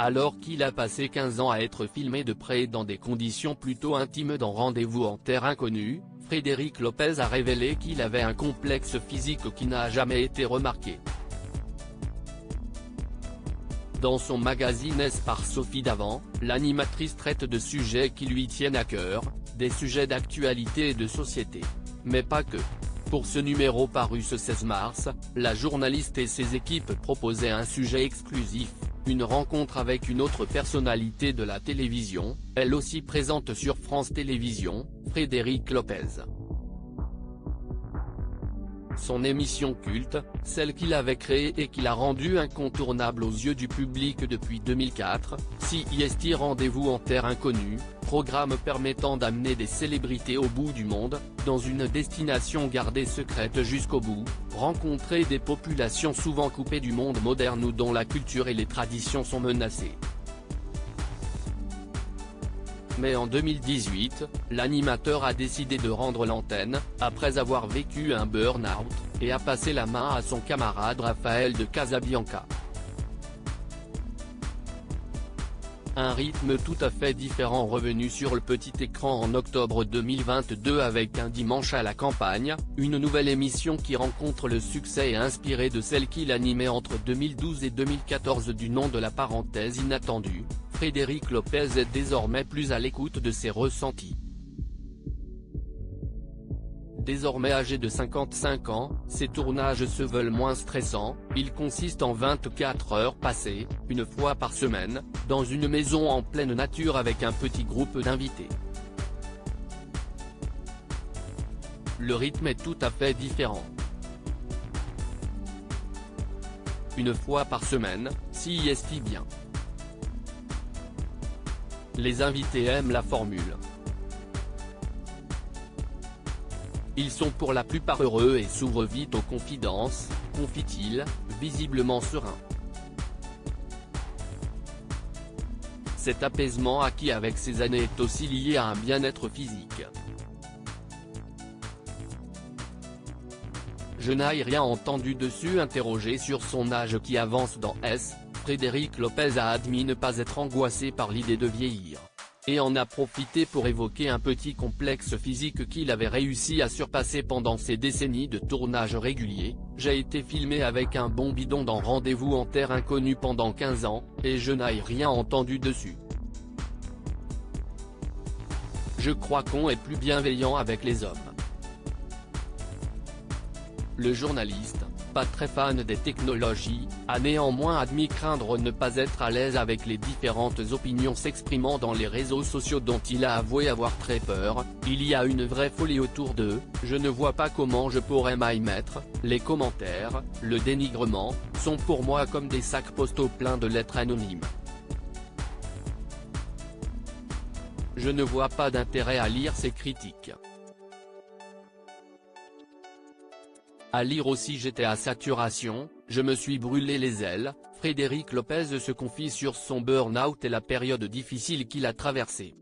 Alors qu'il a passé 15 ans à être filmé de près dans des conditions plutôt intimes dans Rendez-vous en terre inconnue, Frédéric Lopez a révélé qu'il avait un complexe physique qui n'a jamais été remarqué. Dans son magazine S par Sophie Davant, l'animatrice traite de sujets qui lui tiennent à cœur, des sujets d'actualité et de société. Mais pas que. Pour ce numéro paru ce 16 mars, la journaliste et ses équipes proposaient un sujet exclusif, une rencontre avec une autre personnalité de la télévision, elle aussi présente sur France Télévisions, Frédéric Lopez. Son émission culte, celle qu'il avait créée et qu'il a rendue incontournable aux yeux du public depuis 2004, CIST Rendez-vous en terre inconnue, programme permettant d'amener des célébrités au bout du monde, dans une destination gardée secrète jusqu'au bout, rencontrer des populations souvent coupées du monde moderne ou dont la culture et les traditions sont menacées. Mais en 2018, l'animateur a décidé de rendre l'antenne, après avoir vécu un burn-out, et a passé la main à son camarade Raphaël de Casabianca. Un rythme tout à fait différent revenu sur le petit écran en octobre 2022 avec Un dimanche à la campagne, une nouvelle émission qui rencontre le succès et inspirée de celle qu'il animait entre 2012 et 2014 du nom de la parenthèse inattendue. Frédéric Lopez est désormais plus à l'écoute de ses ressentis. Désormais âgé de 55 ans, ses tournages se veulent moins stressants, ils consistent en 24 heures passées, une fois par semaine, dans une maison en pleine nature avec un petit groupe d'invités. Le rythme est tout à fait différent. Une fois par semaine, CIST bien. Les invités aiment la formule. Ils sont pour la plupart heureux et s'ouvrent vite aux confidences, confie-t-il, visiblement serein. Cet apaisement acquis avec ces années est aussi lié à un bien-être physique. Je n'ai rien entendu dessus. Interrogé sur son âge qui avance dans S, Frédéric Lopez a admis ne pas être angoissé par l'idée de vieillir. Et en a profité pour évoquer un petit complexe physique qu'il avait réussi à surpasser pendant ses décennies de tournage réguliers. J'ai été filmé avec un bon bidon dans Rendez-vous en terre inconnue pendant 15 ans, et je n'ai rien entendu dessus. Je crois qu'on est plus bienveillant avec les hommes. Le journaliste, pas très fan des technologies, a néanmoins admis craindre ne pas être à l'aise avec les différentes opinions s'exprimant dans les réseaux sociaux dont il a avoué avoir très peur. Il y a une vraie folie autour d'eux, je ne vois pas comment je pourrais m'y mettre, les commentaires, le dénigrement, sont pour moi comme des sacs postaux pleins de lettres anonymes. Je ne vois pas d'intérêt à lire ces critiques. À lire aussi j'étais à saturation, je me suis brûlé les ailes. Frédéric Lopez se confie sur son burn-out et la période difficile qu'il a traversée.